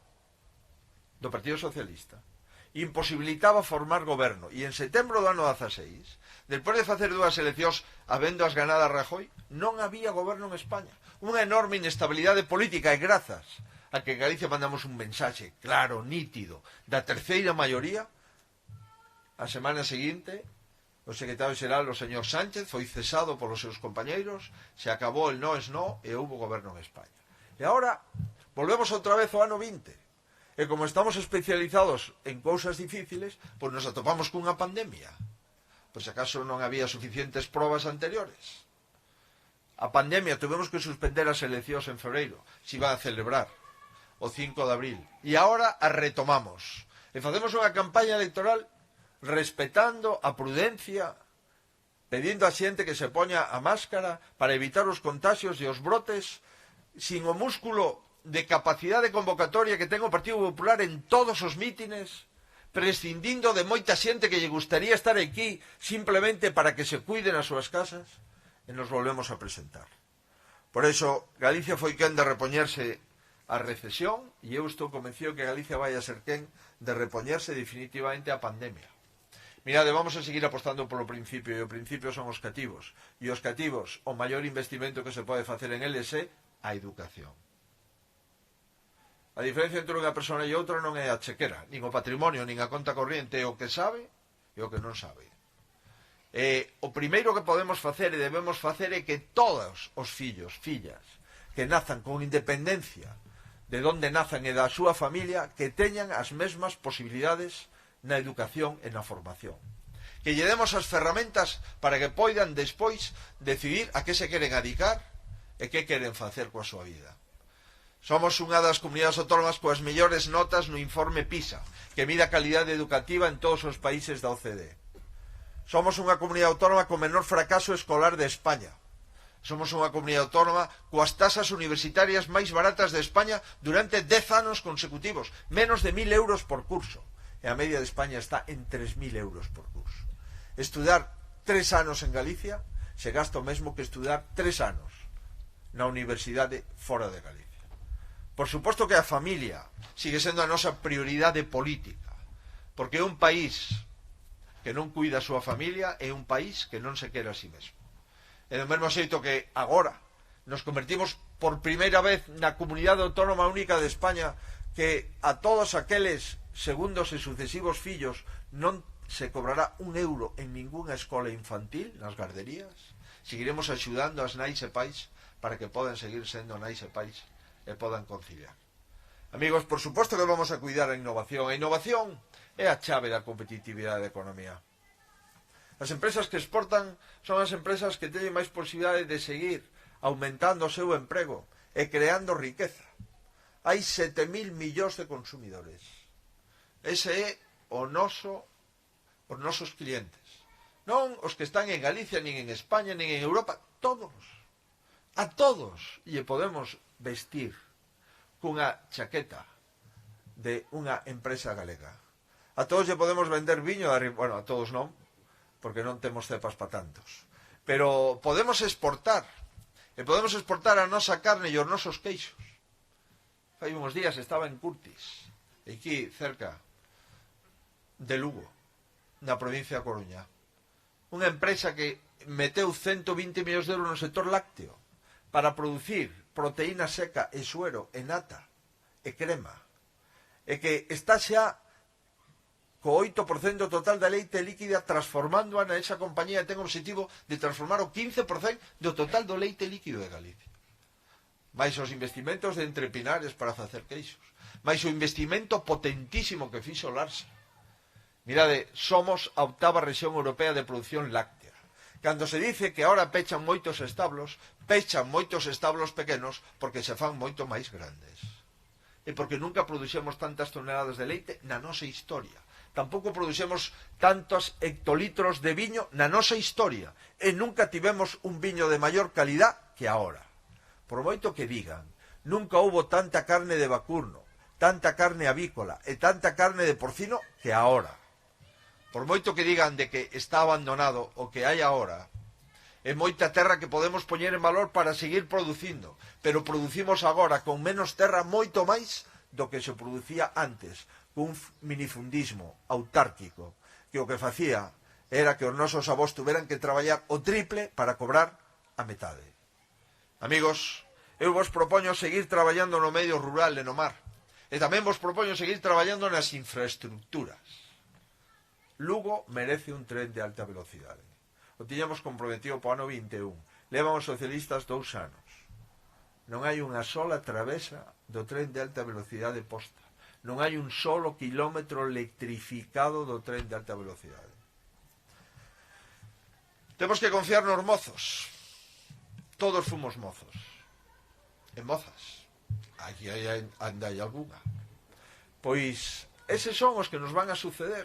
do Partido Socialista imposibilitaba formar goberno. E en setembro do ano 16, despois de facer dúas eleccións habendo as ganadas Rajoy, non había goberno en España. Unha enorme inestabilidade política e grazas a que Galicia mandamos un mensaxe claro, nítido, da terceira maioría. A semana seguinte, o secretario xeral, o señor Sánchez, foi cesado polos seus compañeiros, se acabou el no es no e houbo goberno en España. E agora, volvemos outra vez ao ano 20. E como estamos especializados en cousas difíciles, pois nos atopamos cunha pandemia. Pois acaso non había suficientes probas anteriores. A pandemia, tuvemos que suspender as eleccións en febreiro, se iba a celebrar o 5 de abril. E agora a retomamos. E facemos unha campaña electoral respetando a prudencia, pedindo a xente que se poña a máscara para evitar os contagios e os brotes, sin o músculo de capacidade convocatoria que ten o Partido Popular en todos os mítines, prescindindo de moita xente que lle gustaría estar aquí simplemente para que se cuiden as súas casas, e nos volvemos a presentar. Por eso, Galicia foi quen de repoñerse a recesión, e eu estou convencido que Galicia vai a ser quen de repoñerse definitivamente a pandemia. Mirade, vamos a seguir apostando polo principio, e o principio son os cativos. E os cativos, o maior investimento que se pode facer en eles é a educación. A diferencia entre unha persona e outra non é a chequera, nin o patrimonio, nin a conta corriente, é o que sabe e o que non sabe. O primeiro que podemos facer e debemos facer é que todos os fillos, fillas, que nazan con independencia de onde nazan e da súa familia, que teñan as mesmas posibilidades na educación e na formación. Que lle demos as ferramentas para que poidan despois decidir a que se queren adicar e que queren facer coa súa vida. Somos unha das comunidades autónomas coas mellores notas no informe PISA, que mide a calidade educativa en todos os países da OCDE. Somos unha comunidade autónoma con menor fracaso escolar de España. Somos unha comunidade autónoma coas tasas universitarias máis baratas de España durante 10 anos consecutivos, menos de 1.000 euros por curso. E a media de España está en 3.000 euros por curso. Estudar 3 anos en Galicia se gasta o mesmo que estudar 3 anos na universidade fora de Galicia. Por suposto que a familia sigue sendo a nosa prioridade política, porque é un país que non cuida a súa familia, é un país que non se quere a sí mesmo. E do mesmo xeito que agora nos convertimos por primeira vez na comunidade autónoma única de España que a todos aqueles segundos e sucesivos fillos non se cobrará un euro en ningunha escola infantil nas garderías, seguiremos axudando as nais e pais para que podan seguir sendo nais e pais e podan conciliar. Amigos, por suposto que vamos a cuidar a innovación. A innovación é a chave da competitividade da economía. As empresas que exportan son as empresas que teñen máis posibilidade de seguir aumentando o seu emprego e creando riqueza. Hai 7.000 millóns de consumidores. Ese é os nosos clientes. Non os que están en Galicia, nin en España, nin en Europa. Todos. A todos lle podemos vestir cunha chaqueta de unha empresa galega. A todos lle podemos vender viño, bueno, a todos non, porque non temos cepas para tantos. Pero podemos exportar, e podemos exportar a nosa carne e os nosos queixos. Hai uns días estaba en Curtis, aquí cerca de Lugo, na provincia de Coruña. Unha empresa que meteu 120 millóns de euros no sector lácteo, para producir proteína seca e suero e nata e crema, e que está xa co 8% total da leite líquida transformándoa na esa compañía ten o objetivo de transformar o 15% do total do leite líquido de Galicia. Mais os investimentos de Entre Pinares para facer queixos, mais o investimento potentísimo que fixo Larsa. Mirade, somos a 8ª rexión europea de produción láctea. Cando se dice que ahora pechan moitos establos pequenos porque se fan moito máis grandes. E porque nunca produxemos tantas toneladas de leite na nosa historia. Tampouco produxemos tantos hectolitros de viño na nosa historia. E nunca tivemos un viño de maior calidad que ahora. Por moito que digan, nunca houbo tanta carne de vacuno, tanta carne avícola e tanta carne de porcino que ahora. Por moito que digan de que está abandonado o que hai agora, é moita terra que podemos poñer en valor para seguir producindo, pero producimos agora con menos terra moito máis do que se producía antes, cun minifundismo autárquico, que o que facía era que os nosos avós tuveran que traballar o triple para cobrar a metade. Amigos, eu vos propoño seguir traballando no medio rural e no mar, e tamén vos propoño seguir traballando nas infraestructuras. Lugo merece un tren de alta velocidade. O tiñamos comprometido para o ano 21. Levan os socialistas 2 anos. Non hai unha sola travesa do tren de alta velocidade posta. Non hai un solo kilómetro electrificado do tren de alta velocidade. Temos que confiar nos mozos. Todos fomos mozos. E mozas. Aquí anda hai algunha. Pois eses son os que nos van a suceder.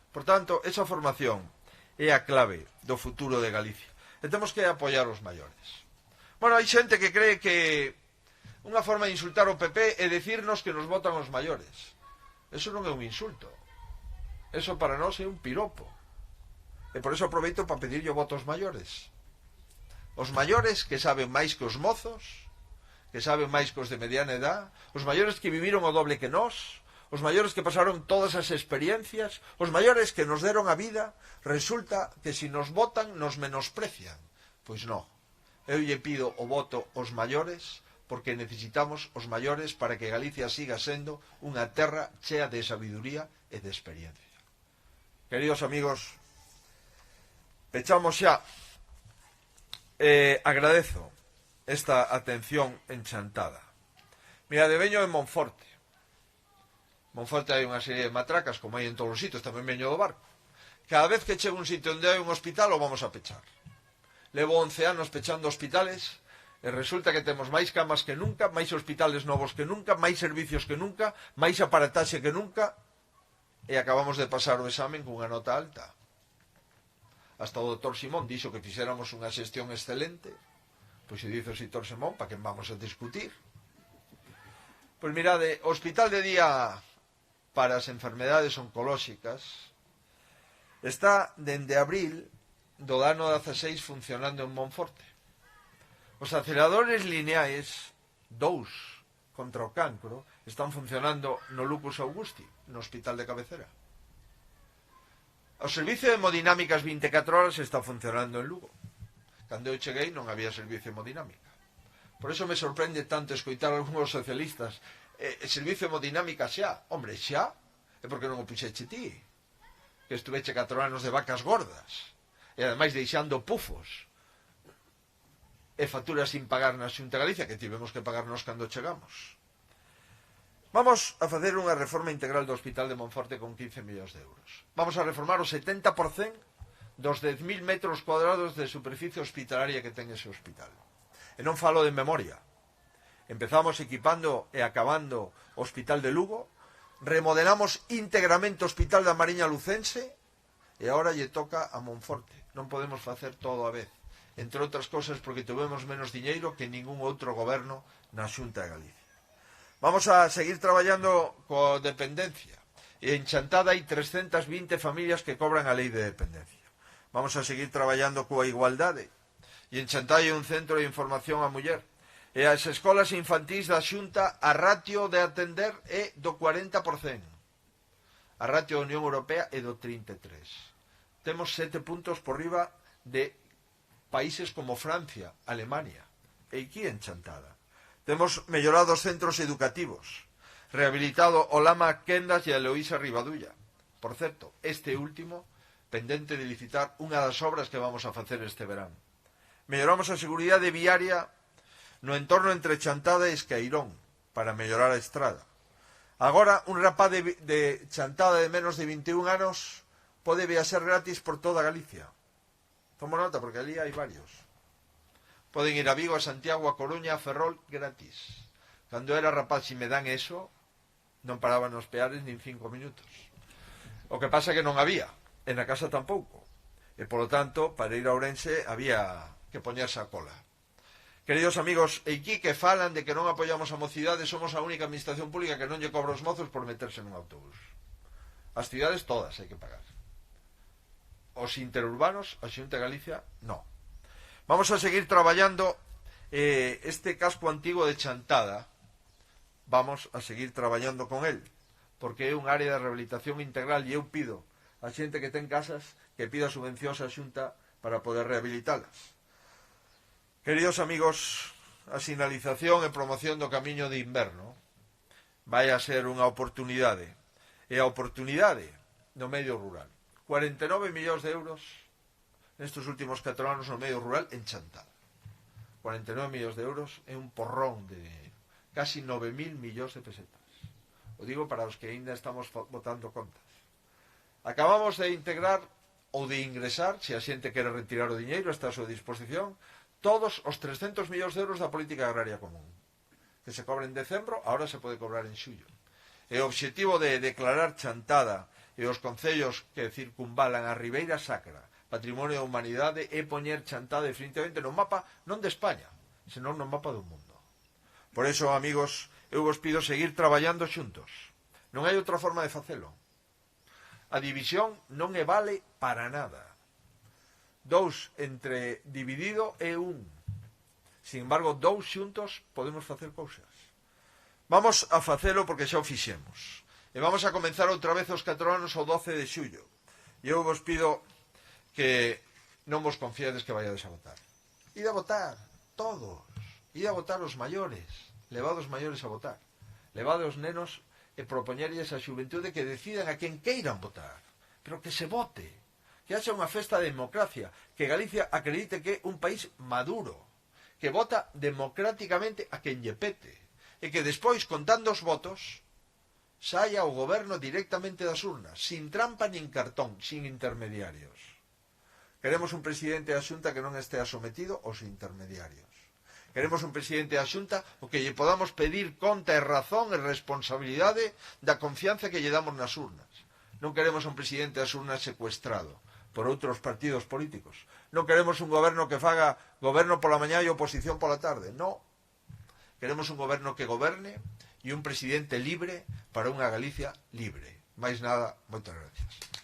Por tanto, esa formación é a clave do futuro de Galicia. E temos que apoiar os maiores. Bueno, hai xente que cree que unha forma de insultar o PP é decirnos que nos votan os maiores. Eso non é un insulto. Eso para nós é un piropo. E por eso aproveito para pedirlle o voto aos maiores. Os maiores que saben máis que os mozos, que saben máis que os de mediana edad, os maiores que viviron o doble que nós, os maiores que pasaron todas as experiencias, os maiores que nos deron a vida, resulta que se nos votan nos menosprecian. Pois non. Eu lle pido o voto aos maiores porque necesitamos os maiores para que Galicia siga sendo unha terra chea de sabiduría e de experiencia. Queridos amigos, pechamos xa. Agradezo esta atención enchantada. Mira, de veño en Monforte. Monforte hai unha serie de matracas, como hai en todos os sitios, tamén veño do barco. Cada vez que chego a un sitio onde hai un hospital, o vamos a pechar. Levo 11 anos pechando hospitales, e resulta que temos máis camas que nunca, máis hospitales novos que nunca, máis servicios que nunca, máis aparataxe que nunca, e acabamos de pasar o examen cunha nota alta. Hasta o doutor Simón dixo que fixéramos unha xestión excelente. Pois se dice o doutor Simón, para que vamos a discutir? Pois mirade, o hospital de día para as enfermedades oncolóxicas está dende abril do ano 16 funcionando en Monforte. Os aceleradores lineais 2 contra o cancro están funcionando no Lucas Augusti, no hospital de cabecera. O servicio de hemodinámicas 24 horas está funcionando en Lugo. Cando eu cheguei non había servicio de hemodinámica. Por eso me sorprende tanto escoitar a algúns socialistas servicio de hemodinámica xa. Hombre, xa? É porque non o puxeche ti. Que estuveche 4 anos de vacas gordas. E ademais deixando pufos. E facturas sin pagar na Xunta de Galicia, que tivemos que pagarnos cando chegamos. Vamos a facer unha reforma integral do Hospital de Monforte con 15 millóns de euros. Vamos a reformar o 70% dos 10.000 metros cuadrados de superficie hospitalaria que ten ese hospital. E non falo de memoria. Empezamos equipando e acabando o Hospital de Lugo, remodelamos íntegramente o Hospital da Mariña Lucense, e agora lle toca a Monforte. Non podemos facer todo a vez. Entre outras cosas porque tuvemos menos diñeiro que ningún outro goberno na Xunta de Galicia. Vamos a seguir traballando coa dependencia. E en Chantada hai 320 familias que cobran a lei de dependencia. Vamos a seguir traballando coa igualdade. E en Chantada hai un centro de información á muller. E as escolas infantís da Xunta a ratio de atender é do 40%. A ratio da Unión Europea é do 33%. Temos 7 puntos por riba de países como Francia, Alemania, aquí en Chantada. Temos mellorado os centros educativos, rehabilitado o Lama Quendas e a Eloísa Ribadulla. Por certo, este último pendente de licitar unha das obras que vamos a facer este verán. Melloramos a seguridade viaria no entorno entre Chantada e Escairón para mellorar a estrada. Agora, un rapaz de Chantada de menos de 21 anos pode viaxar gratis por toda Galicia. Tomo nota, porque ali hai varios. Poden ir a Vigo, a Santiago, a Coruña, a Ferrol, gratis. Cando era rapaz, se me dan eso, non paraban nos peares nin 5 minutos. O que pasa que non había, e na casa tampouco. E, polo tanto, para ir a Ourense había que poñerse a cola. Queridos amigos, aquí que falan de que non apoiamos a mocidade, somos a única administración pública que non lle cobra os mozos por meterse nun autobús. As cidades todas hai que pagar. Os interurbanos, a Xunta de Galicia, no. Vamos a seguir traballando este casco antigo de Chantada. Vamos a seguir traballando con él, porque é un área de rehabilitación integral e eu pido a xente que ten casas que pida subvencións á Xunta para poder rehabilitalas. Queridos amigos, a sinalización e promoción do camiño de inverno vai a ser unha oportunidade, e a oportunidade no medio rural. 49 millóns de euros nestes últimos 4 anos no medio rural en Chantada. 49 millóns de euros é un porrón de casi 9.000 millóns de pesetas. O digo para os que ainda estamos botando contas. Acabamos de integrar ou de ingresar, se a xente quere retirar o diñeiro, está a súa disposición, todos os 300 millóns de euros da política agraria común. Que se cobra en decembro, ahora se pode cobrar en xullo. E o obxectivo de declarar Chantada e os concellos que circunvalan a Ribeira Sacra Patrimonio da Humanidade é poñer Chantada definitivamente no mapa non de España, senón no mapa do mundo. Por eso, amigos, eu vos pido seguir traballando xuntos. Non hai outra forma de facelo. A división non e vale para nada. 2 entre dividido é 1. Sin embargo, 2 xuntos podemos facer cousas. Vamos a facelo porque xa o fixemos. E vamos a comenzar outra vez os 4 anos o 12 de xullo. E eu vos pido que non vos confiedes que vayades a votar. Id a votar, todos. Id a votar os maiores. Levad os maiores a votar. Levad os nenos e propoñerlles a xuventude que decidan a quen queiran votar. Pero que se vote. Que haxa unha festa de democracia. Que Galicia acredite que é un país maduro. Que vota democráticamente a quen lle pete. E que despois, contando os votos, saia o goberno directamente das urnas, sin trampa nin cartón, sin intermediarios. Queremos un presidente da Xunta que non estea sometido aos intermediarios. Queremos un presidente da Xunta o que lle podamos pedir conta e razón e responsabilidade da confianza que lle damos nas urnas. Non queremos un presidente das urnas secuestrado por outros partidos políticos. Non queremos un goberno que faga goberno pola mañá e oposición pola tarde. Non. Queremos un goberno que goberne e un presidente libre para unha Galicia libre. Máis nada, moitas gracias.